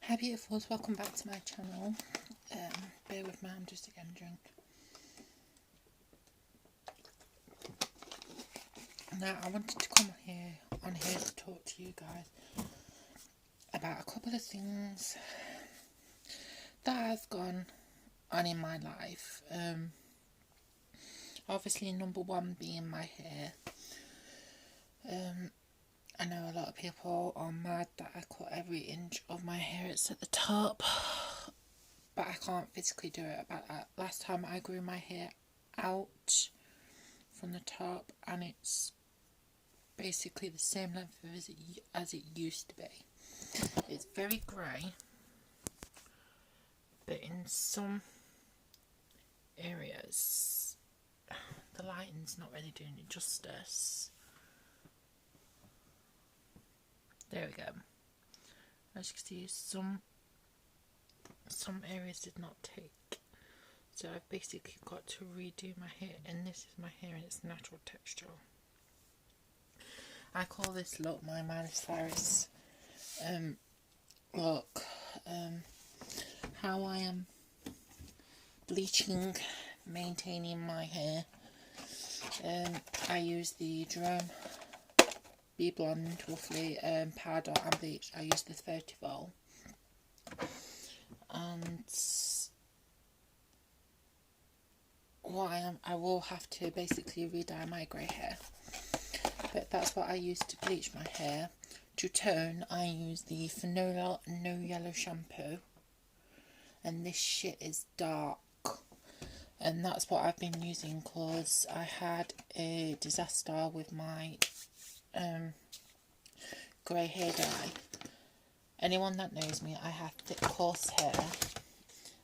Hi beautifuls, welcome back to my channel. Bear with me, I'm just getting a drink. Now I wanted to come on here to talk to you guys about a couple of things that have gone on in my life. Obviously number one being my hair. I know a lot of people are mad that I cut every inch of my hair, it's at the top, but I can't physically do it about that. Last time I grew my hair out from the top and it's basically the same length as it used to be. It's very grey, but in some areas the lighting's not really doing it justice. There we go. As you can see, some areas did not take, so I've basically got to redo my hair, and this is my hair in its natural texture. I call this look my Miley Cyrus look. How I am bleaching, maintaining my hair. I use the Jerome Be Blonde roughly powder and bleach. I use the 30 vol, and I will have to basically re-dye my grey hair, but that's what I use to bleach my hair. To tone, I use the Fanola No Yellow shampoo, and this shit is dark, and that's what I've been using because I had a disaster with my grey hair dye. Anyone that knows me, I have thick coarse hair,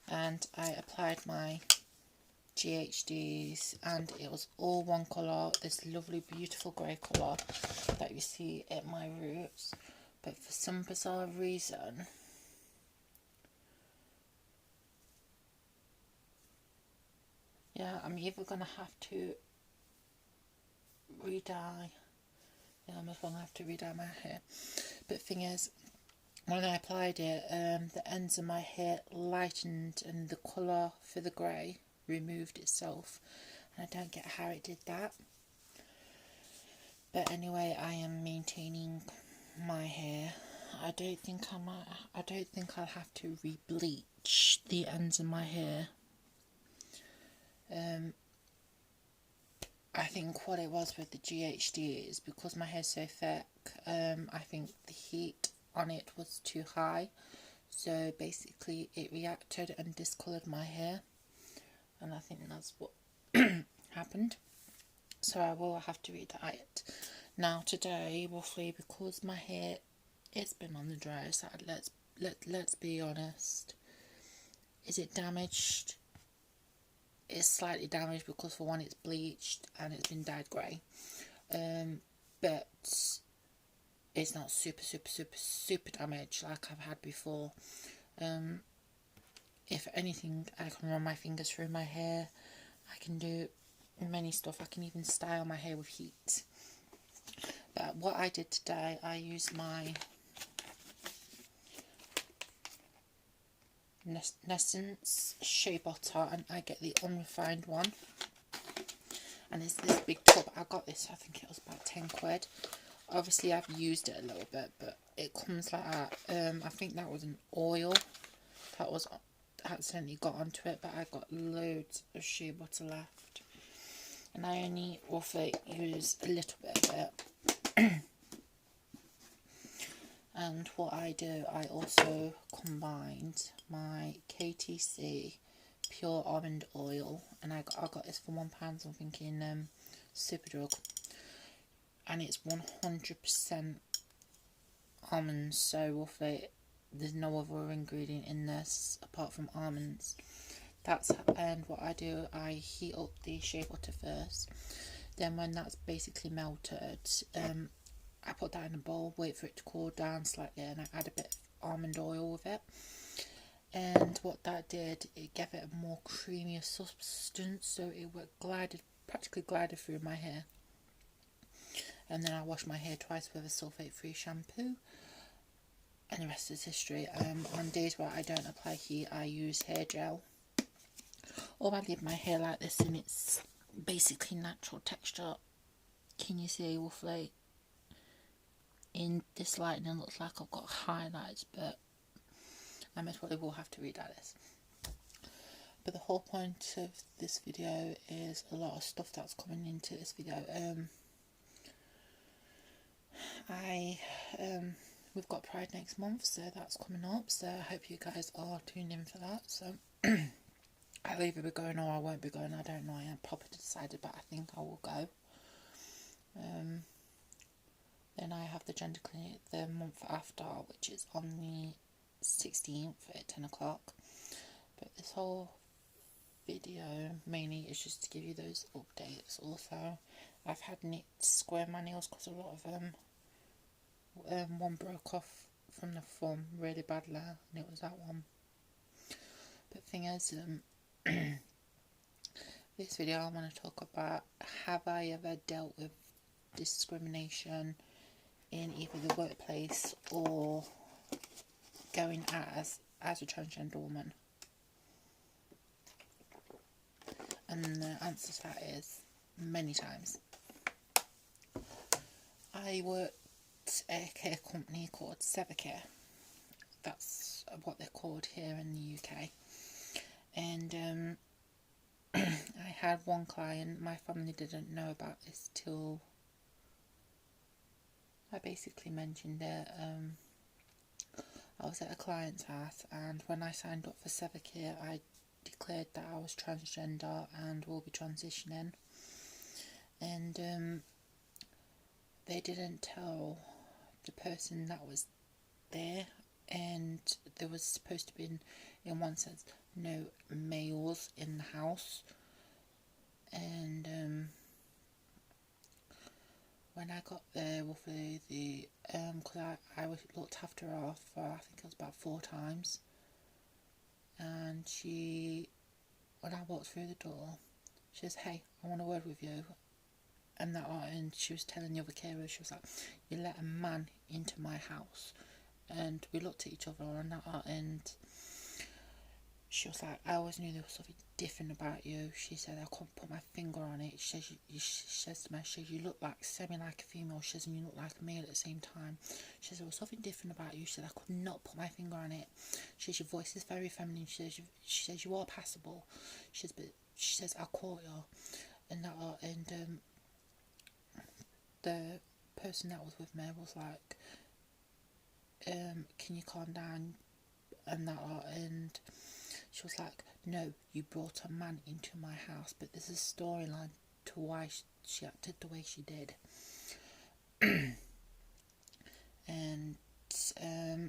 and I applied my GHDs and it was all one colour, this lovely beautiful grey colour that you see at my roots, but for some bizarre reason I'm either going to have to re-dye. I'm just going to have to re-dye my hair. But the thing is, when I applied it, the ends of my hair lightened and the colour for the grey removed itself, and I don't get how it did that. But anyway, I am maintaining my hair. I don't think I'll have to re-bleach the ends of my hair. I think what it was with the GHD is because my hair's so thick, I think the heat on it was too high, so basically it reacted and discoloured my hair, and I think that's what happened, so I will have to re-dye it. Now today, roughly, because my hair, it's been on the dry side, let's be honest, is it damaged? It's slightly damaged because for one it's bleached and it's been dyed grey, but it's not super damaged like I've had before. If anything, I can run my fingers through my hair, I can do many stuff, I can even style my hair with heat. But what I did today, I used my Essence shea butter, and I get the unrefined one, and it's this big tub. I got this, I think it was about 10 quid. Obviously I've used it a little bit, but it comes like that. I think that was an oil that was accidentally got onto it, but I got loads of shea butter left, and I only roughly use a little bit of it. And what I do, I also combined my KTC pure almond oil, and I got this for £1, I'm thinking Superdrug, and it's 100% almonds, so roughly there's no other ingredient in this apart from almonds. And what I do, I heat up the shea butter first, then when that's basically melted, I put that in a bowl, wait for it to cool down slightly, and I add a bit of almond oil with it. And what that did, it gave it a more creamier substance, so it practically glided through my hair. And then I wash my hair twice with a sulfate-free shampoo. and the rest is history. On days where I don't apply heat, I use hair gel, or I leave my hair like this in its basically natural texture. Can you see roughly? In this lighting it looks like I've got highlights, but I most probably will have to redye this. But the whole point of this video is a lot of stuff that's coming into this video. We've got Pride next month, so that's coming up, so I hope you guys are tuned in for that. So I'll either be going or I won't be going, I don't know, I haven't properly decided, but I think I will go. Then I have the gender clinic the month after, which is on the 16th at 10 o'clock. But this whole video mainly is just to give you those updates. Also, I've had to square my nails because a lot of them, one broke off from the thumb really badly, and it was that one. But the thing is, this video I want to talk about, have I ever dealt with discrimination in either the workplace or going as a transgender woman? And the answer to that is many times. I worked at a care company called Sevacare. That's what they're called here in the UK. And I had one client, my family didn't know about this till I basically mentioned it. I was at a client's house, and when I signed up for Sevacare, I declared that I was transgender and will be transitioning. And they didn't tell the person that was there, and there was supposed to be, in one sense, no males in the house. And when I got there, roughly because I was looked after her for, I think it was about 4 times, and when I walked through the door, she says, "Hey, I want a word with you." And she was telling the other carers, she was like, "You let a man into my house." And we looked at each other, and she was like, "I always knew there was something different about you." She said, "I couldn't put my finger on it." She says to me, "You look like a female." She says, "And you look like a male at the same time." She says, "There was something different about you." She said, "I could not put my finger on it." She says, "Your voice is very feminine." She says, "You are passable." She says, "But," she says, "I caught you." And the person that was with me was like, "Can you calm down?" And she was like, "No, you brought a man into my house." But there's a storyline to why she acted the way she did. And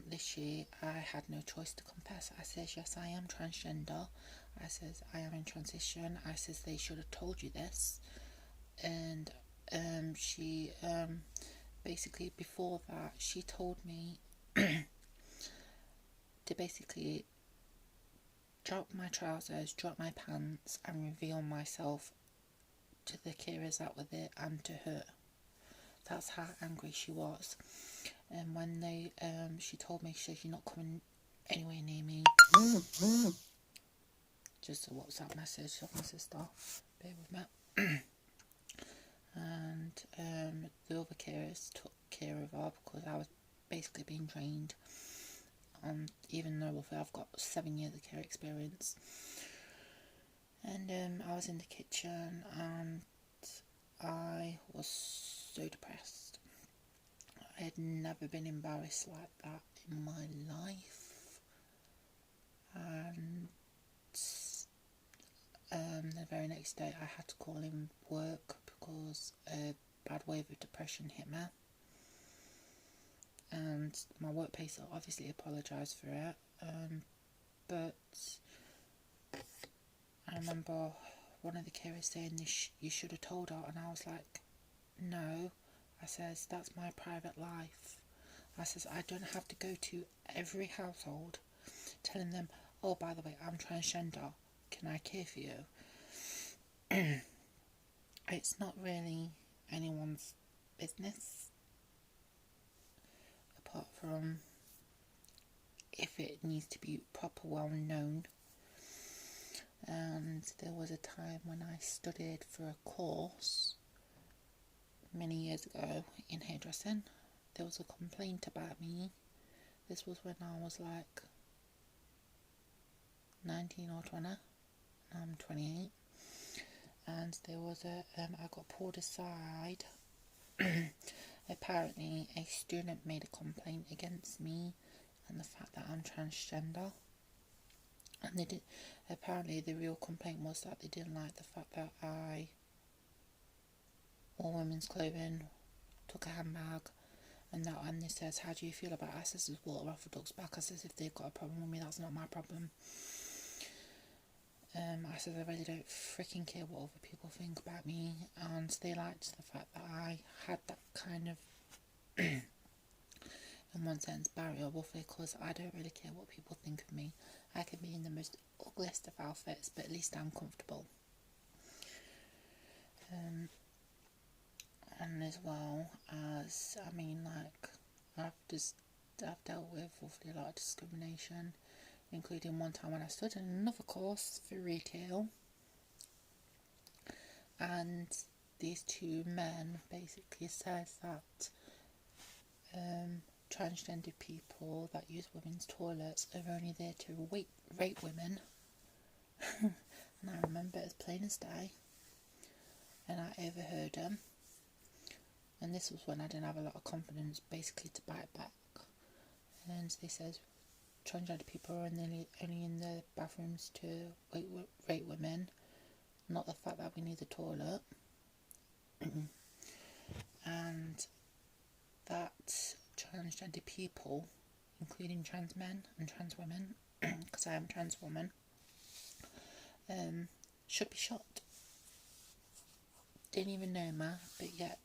this year I had no choice to confess. I says, "Yes, I am transgender." I says, "I am in transition." I says, "They should have told you this." And she basically, before that, she told me to basically drop my trousers, drop my pants, and reveal myself to the carers that were there and to her. That's how angry she was. And when she told me, she said, "You're not coming anywhere near me." Just a WhatsApp message of my sister. Bear with me. And the other carers took care of her because I was basically being trained. Even though I've got 7 years of care experience. And I was in the kitchen and I was so depressed. I had never been embarrassed like that in my life. And the very next day I had to call in work because a bad wave of depression hit me. And my workplace obviously apologised for it, but I remember one of the carers saying, "You should have told her," and I was like, "No," I says, "that's my private life." I says, "I don't have to go to every household telling them, 'Oh, by the way, I'm transgender, can I care for you?'" It's not really anyone's business, apart from it needs to be proper well known. And there was a time when I studied for a course many years ago in hairdressing. There was a complaint about me. This was when I was like 19 or 20. I'm 28. And there was I got pulled aside. Apparently a student made a complaint against me and the fact that I'm transgender. And they did. Apparently the real complaint was that they didn't like the fact that I wore women's clothing, took a handbag, and that. And they says, how do you feel about it? I says, it's water off a duck's back. I says, if they've got a problem with me, that's not my problem. I said, I really don't freaking care what other people think about me. And they liked the fact that I had that kind of, in one sense, barrier, roughly, because I don't really care what people think of me. I can be in the most ugliest of outfits, but at least I'm comfortable. And as well as, I mean, like, I've dealt with roughly a lot of discrimination, including one time when I studied another course for retail, and these two men basically said that transgender people that use women's toilets are only there to rape women. And I remember it as plain as day, and I overheard them, and this was when I didn't have a lot of confidence basically to bite back. And they says transgender people are only in the bathrooms to rape women, not the fact that we need the toilet. And that transgender people, including trans men and trans women, because I am a trans woman, should be shot. Didn't even know me, but yet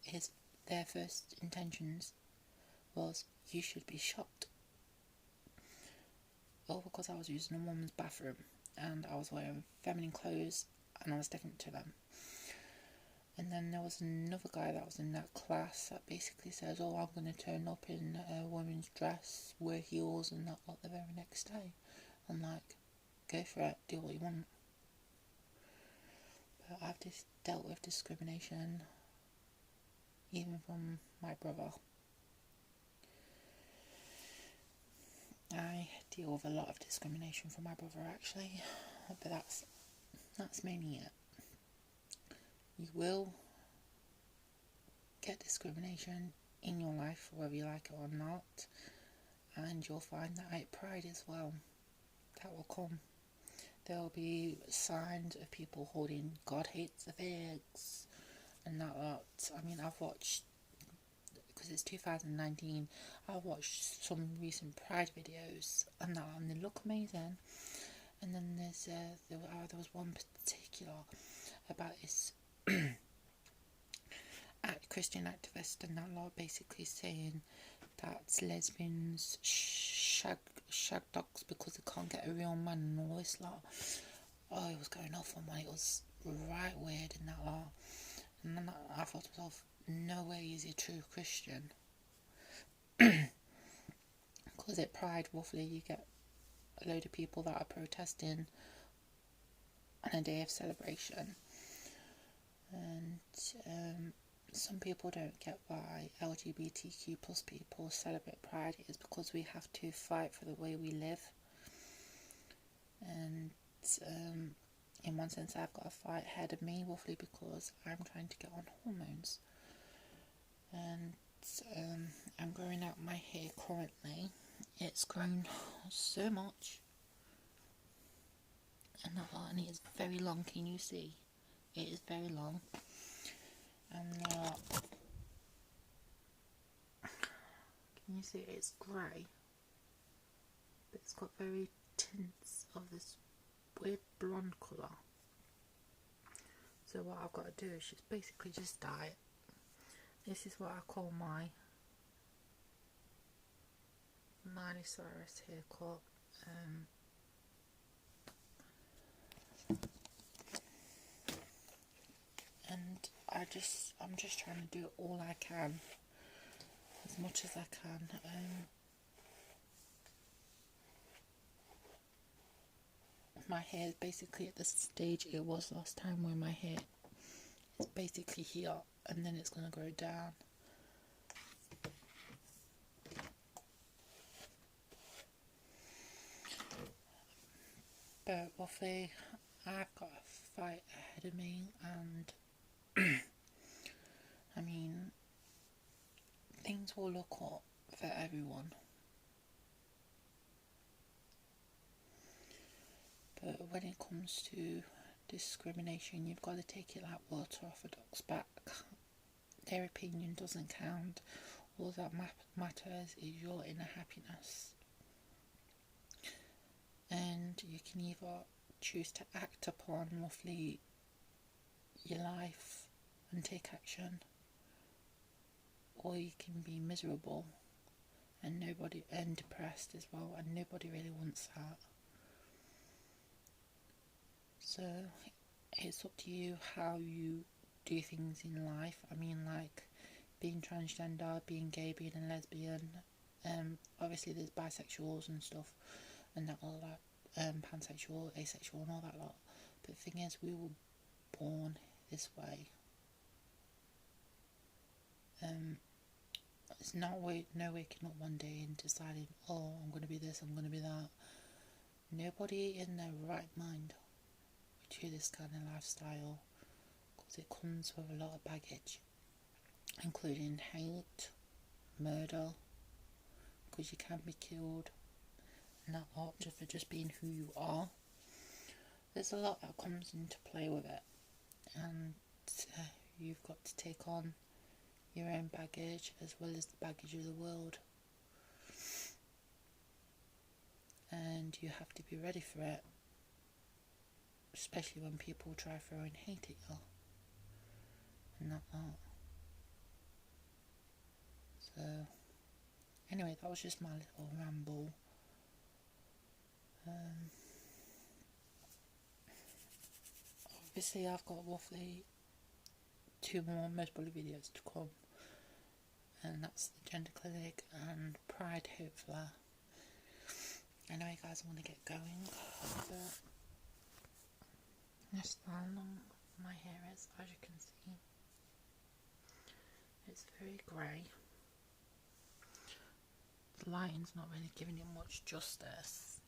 their first intentions was, you should be shot. All because I was using a woman's bathroom and I was wearing feminine clothes and I was different to them. And then there was another guy that was in that class that basically says, oh, I'm going to turn up in a woman's dress, wear heels and that the very next day. I'm like, go for it, do what you want. But I've just dealt with discrimination even from my brother. I deal with a lot of discrimination from my brother actually, but that's mainly it. You will get discrimination in your life whether you like it or not, and you'll find that at Pride as well. That will come. There will be signs of people holding God hates the pigs and that lot. I mean, I've watched, because it's 2019, I've watched some recent Pride videos and that, and they look amazing. And then there was one particular about this Christian activist and that lot, basically saying that lesbians shag dogs because they can't get a real man and all this lot. Oh, it was going off on one. It was right weird in that lot. And then I thought to myself, no way is he a true Christian. Because at Pride, roughly, you get a load of people that are protesting on a day of celebration. And some people don't get why LGBTQ plus people celebrate Pride. It's because we have to fight for the way we live. And in one sense, I've got a fight ahead of me, roughly, because I'm trying to get on hormones. And I'm growing out my hair currently. It's grown so much. And it is very long, can you see? It is very long. And can you see it's grey? But it's got very tints of this weird blonde colour. So what I've got to do is basically just dye it. This is what I call my Miley Cyrus haircut. And I'm just trying to do all I can, as much as I can. my hair is basically at the stage it was last time, where my hair is basically here and then it's going to grow down. But roughly, I've got a fight ahead of me, and I mean, things will look up for everyone. But when it comes to discrimination, you've got to take it like water off a duck's back. Their opinion doesn't count. All that matters is your inner happiness. And you can either choose to act upon roughly your life and take action, or you can be miserable and depressed as well, and nobody really wants that. So it's up to you how you do things in life. I mean, like being transgender, being gay, being a lesbian. Obviously there's bisexuals and stuff, and that all that, pansexual, asexual, and all that lot. But the thing is, we were born this way. It's not no waking up one day and deciding, oh, I'm going to be this, I'm going to be that. Nobody in their right mind would do this kind of lifestyle, because it comes with a lot of baggage, including hate, murder, because you can be killed, and that lot just for just being who you are. There's a lot that comes into play with it, and you've got to take on your own baggage as well as the baggage of the world, and you have to be ready for it, especially when people try throwing hate at you and that lot. So anyway, that was just my little ramble. Obviously I've got roughly 2 more most probably videos to come, and that's the gender clinic and Pride, hopefully. Anyway guys, I want to get going, but that's how long my hair is. As you can see, it's very grey. The lighting's not really giving it much justice,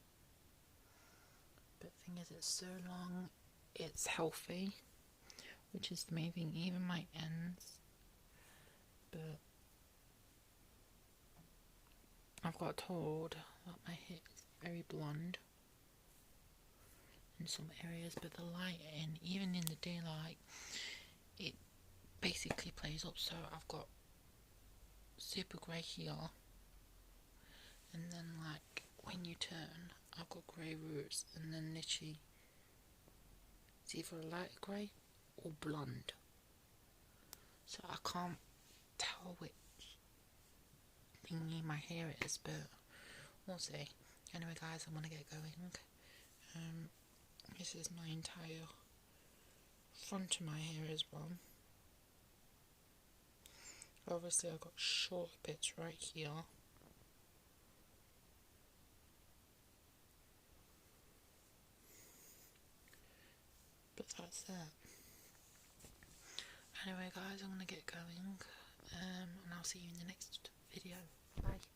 but the thing is, it's so long, it's healthy, which is the main thing. Even my ends, but I've got told that my hair is very blonde in some areas, but the lighting, even in the daylight, it basically plays up. So I've got super grey here, and then like when you turn, I've got grey roots, and then literally it's either a light grey or blonde, so I can't tell which thingy my hair is, but we'll see. Anyway guys, I'm gonna get going. This is my entire front of my hair as well. Obviously I've got short bits right here, but that's it. Anyway guys, I'm gonna get going, and I'll see you in the next video. Bye.